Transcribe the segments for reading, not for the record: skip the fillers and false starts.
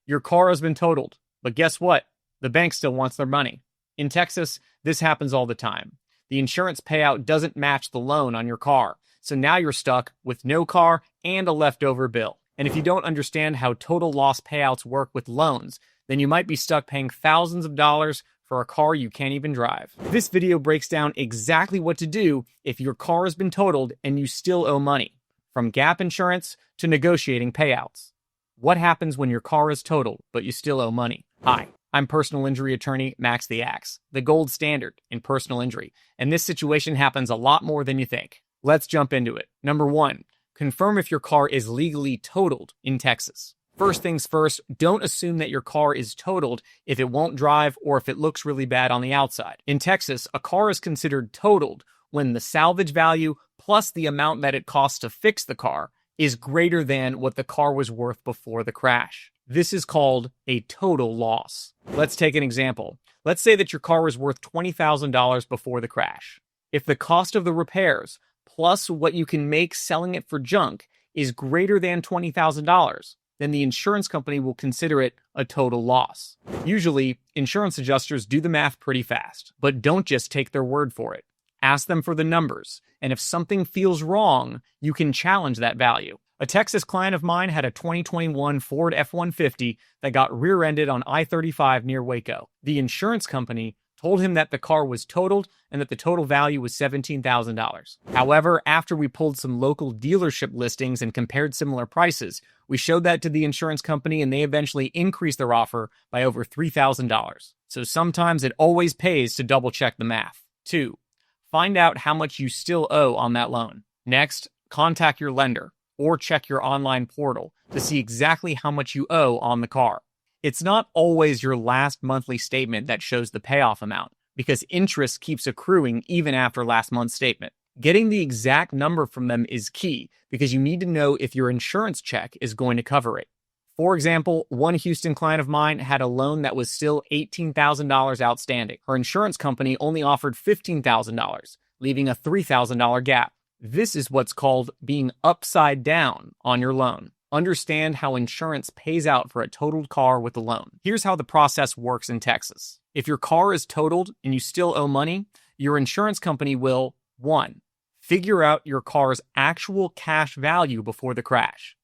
Your car has been totaled, but guess what? The bank still wants their money. In Texas, this happens all the time. The insurance payout doesn't match the loan on your car, so now you're stuck with no car and a leftover bill. And if you don't understand how total loss payouts work with loans, then you might be stuck paying thousands of dollars for a car you can't even drive. This video breaks down exactly what to do if your car has been totaled and you still owe money, from gap insurance to negotiating payouts. What happens when your car is totaled but you still owe money? Hi, I'm personal injury attorney Max the Axe, the gold standard in personal injury, and this situation happens a lot more than you think. Let's jump into it. Number 1, confirm if your car is legally totaled in Texas. First things first, don't assume that your car is totaled if it won't drive or if it looks really bad on the outside. In Texas, a car is considered totaled when the salvage value plus the amount that it costs to fix the car is greater than what the car was worth before the crash. This is called a total loss. Let's take an example. Let's say that your car was worth $20,000 before the crash. If the cost of the repairs plus what you can make selling it for junk is greater than $20,000, then the insurance company will consider it a total loss. Usually, insurance adjusters do the math pretty fast, but don't just take their word for it. Ask them for the numbers, and if something feels wrong, you can challenge that value. A Texas client of mine had a 2021 Ford F-150 that got rear-ended on I-35 near Waco. The insurance company told him that the car was totaled and that the total value was $17,000. However, after we pulled some local dealership listings and compared similar prices, we showed that to the insurance company and they eventually increased their offer by over $3,000. So sometimes it always pays to double-check the math. 2, find out how much you still owe on that loan. Next, contact your lender or check your online portal to see exactly how much you owe on the car. It's not always your last monthly statement that shows the payoff amount, because interest keeps accruing even after last month's statement. Getting the exact number from them is key, because you need to know if your insurance check is going to cover it. For example, one Houston client of mine had a loan that was still $18,000 outstanding. Her insurance company only offered $15,000, leaving a $3,000 gap. This is what's called being upside down on your loan. Understand how insurance pays out for a totaled car with a loan. Here's how the process works in Texas. If your car is totaled and you still owe money, your insurance company will, 1, figure out your car's actual cash value before the crash.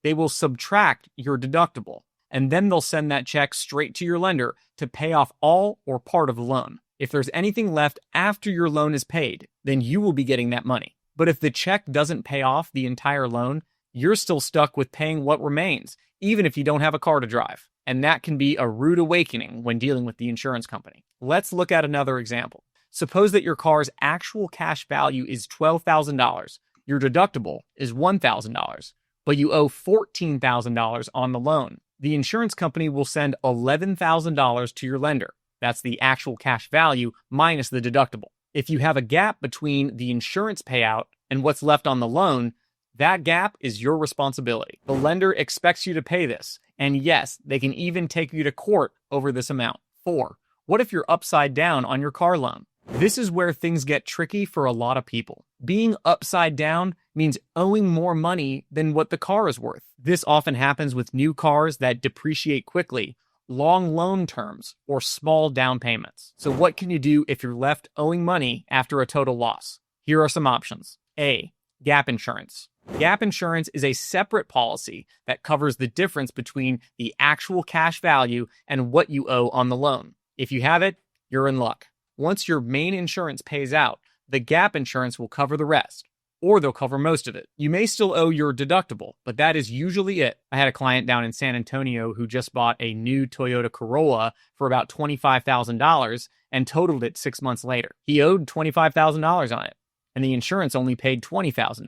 They will subtract your deductible, and then they'll send that check straight to your lender to pay off all or part of the loan. If there's anything left after your loan is paid, then you will be getting that money. But if the check doesn't pay off the entire loan, you're still stuck with paying what remains, even if you don't have a car to drive. And that can be a rude awakening when dealing with the insurance company. Let's look at another example. Suppose that your car's actual cash value is $12,000. Your deductible is $1,000, but you owe $14,000 on the loan. The insurance company will send $11,000 to your lender. That's the actual cash value minus the deductible. If you have a gap between the insurance payout and what's left on the loan, that gap is your responsibility. The lender expects you to pay this, and yes, they can even take you to court over this amount. 4, what if you're upside down on your car loan? This is where things get tricky for a lot of people. Being upside down means owing more money than what the car is worth. This often happens with new cars that depreciate quickly, long loan terms, or small down payments. So what can you do if you're left owing money after a total loss? Here are some options. A, gap insurance. Gap insurance is a separate policy that covers the difference between the actual cash value and what you owe on the loan. If you have it, you're in luck. Once your main insurance pays out, the gap insurance will cover the rest, or they'll cover most of it. You may still owe your deductible, but that is usually it. I had a client down in San Antonio who just bought a new Toyota Corolla for about $25,000 and totaled it 6 months later. He owed $25,000 on it, and the insurance only paid $20,000.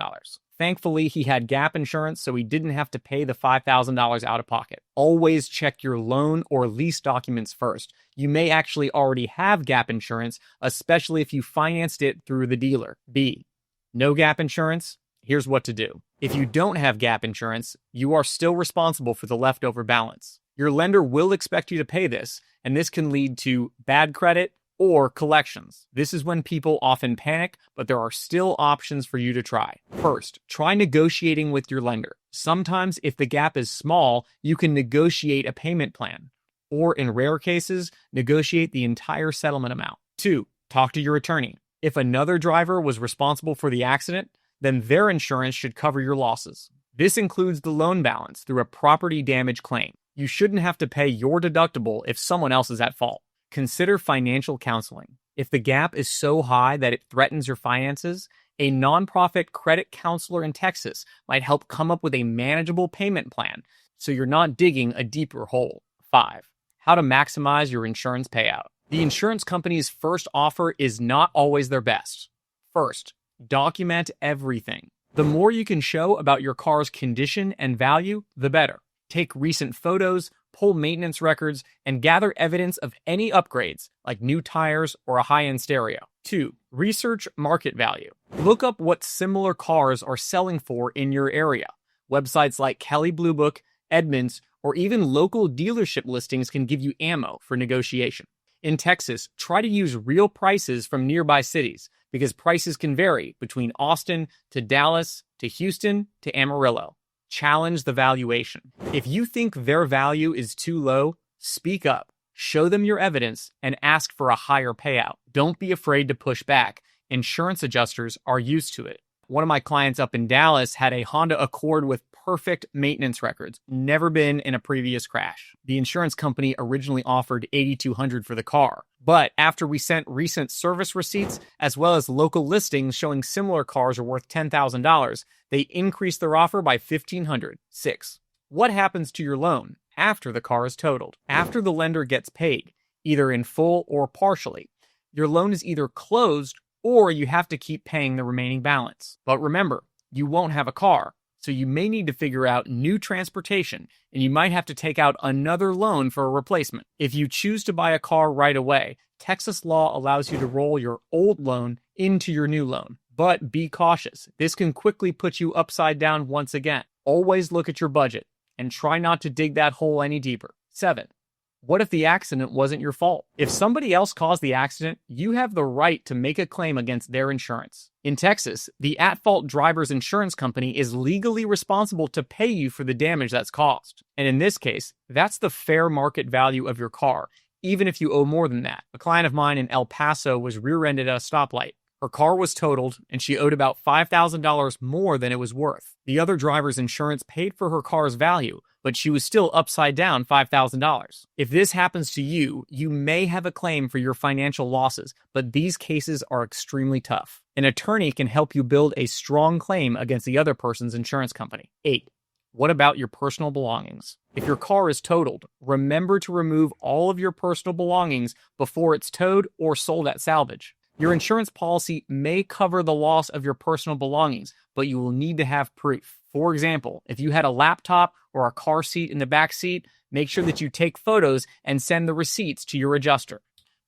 Thankfully, he had gap insurance, so he didn't have to pay the $5,000 out of pocket. Always check your loan or lease documents first. You may actually already have gap insurance, especially if you financed it through the dealer. B, no gap insurance? Here's what to do. If you don't have gap insurance, you are still responsible for the leftover balance. Your lender will expect you to pay this, and this can lead to bad credit or collections. This is when people often panic, but there are still options for you to try. First, try negotiating with your lender. Sometimes, if the gap is small, you can negotiate a payment plan, or in rare cases, negotiate the entire settlement amount. 2. Talk to your attorney. If another driver was responsible for the accident, then their insurance should cover your losses. This includes the loan balance through a property damage claim. You shouldn't have to pay your deductible if someone else is at fault. Consider financial counseling. If the gap is so high that it threatens your finances, a nonprofit credit counselor in Texas might help come up with a manageable payment plan so you're not digging a deeper hole. 5. How to maximize your insurance payout. The insurance company's first offer is not always their best. First, document everything. The more you can show about your car's condition and value, the better. Take recent photos, pull maintenance records, and gather evidence of any upgrades, like new tires or a high-end stereo. 2. Research market value. Look up what similar cars are selling for in your area. Websites like Kelley Blue Book, Edmunds, or even local dealership listings can give you ammo for negotiation. In Texas, try to use real prices from nearby cities, because prices can vary between Austin to Dallas to Houston to Amarillo. Challenge the valuation. If you think their value is too low, speak up, show them your evidence, and ask for a higher payout. Don't be afraid to push back. Insurance adjusters are used to it. One of my clients up in Dallas had a Honda Accord with perfect maintenance records, never been in a previous crash. The insurance company originally offered $8,200 for the car, but after we sent recent service receipts as well as local listings showing similar cars are worth $10,000, they increased their offer by $1,500. 6. What happens to your loan after the car is totaled? After the lender gets paid, either in full or partially, your loan is either closed or you have to keep paying the remaining balance. But remember, you won't have a car, so you may need to figure out new transportation, and you might have to take out another loan for a replacement. If you choose to buy a car right away, Texas law allows you to roll your old loan into your new loan. But be cautious. This can quickly put you upside down once again. Always look at your budget, and try not to dig that hole any deeper. 7. What if the accident wasn't your fault? If somebody else caused the accident, you have the right to make a claim against their insurance. In Texas, the at-fault driver's insurance company is legally responsible to pay you for the damage that's caused. And in this case, that's the fair market value of your car, even if you owe more than that. A client of mine in El Paso was rear-ended at a stoplight. Her car was totaled, and she owed about $5,000 more than it was worth. The other driver's insurance paid for her car's value, but she was still upside down $5,000. If this happens to you, you may have a claim for your financial losses, but these cases are extremely tough. An attorney can help you build a strong claim against the other person's insurance company. 8. What about your personal belongings? If your car is totaled, remember to remove all of your personal belongings before it's towed or sold at salvage. Your insurance policy may cover the loss of your personal belongings, but you will need to have proof. For example, if you had a laptop or a car seat in the back seat, make sure that you take photos and send the receipts to your adjuster.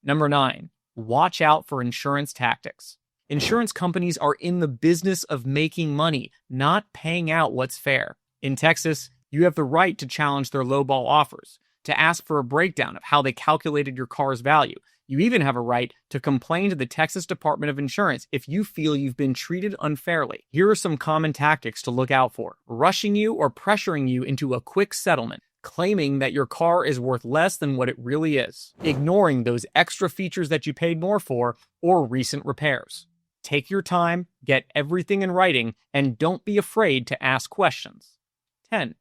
Number 9, watch out for insurance tactics. Insurance companies are in the business of making money, not paying out what's fair. In Texas, you have the right to challenge their lowball offers, to ask for a breakdown of how they calculated your car's value. You even have a right to complain to the Texas Department of Insurance if you feel you've been treated unfairly. Here are some common tactics to look out for. Rushing you or pressuring you into a quick settlement, claiming that your car is worth less than what it really is. Ignoring those extra features that you paid more for or recent repairs. Take your time, get everything in writing, and don't be afraid to ask questions. 10.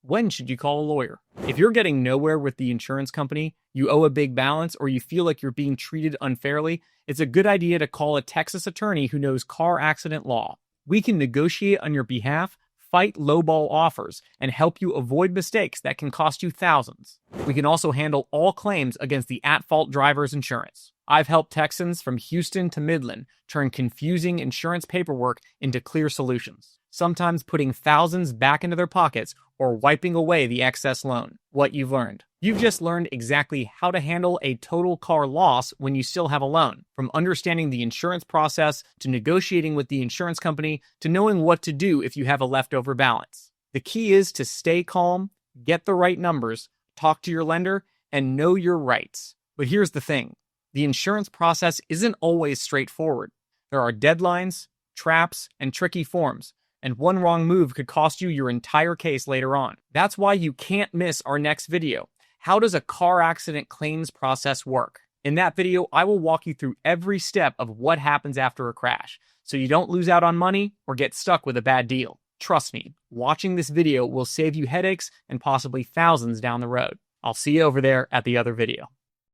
When should you call a lawyer? If you're getting nowhere with the insurance company, you owe a big balance, or you feel like you're being treated unfairly, it's a good idea to call a Texas attorney who knows car accident law. We can negotiate on your behalf, fight lowball offers, and help you avoid mistakes that can cost you thousands. We can also handle all claims against the at-fault driver's insurance. I've helped Texans from Houston to Midland turn confusing insurance paperwork into clear solutions, sometimes putting thousands back into their pockets or wiping away the excess loan. What you've learned. You've just learned exactly how to handle a total car loss when you still have a loan. From understanding the insurance process, to negotiating with the insurance company, to knowing what to do if you have a leftover balance. The key is to stay calm, get the right numbers, talk to your lender, and know your rights. But here's the thing. The insurance process isn't always straightforward. There are deadlines, traps, and tricky forms, and one wrong move could cost you your entire case later on. That's why you can't miss our next video. How does a car accident claims process work? In that video, I will walk you through every step of what happens after a crash, so you don't lose out on money or get stuck with a bad deal. Trust me, watching this video will save you headaches and possibly thousands down the road. I'll see you over there at the other video.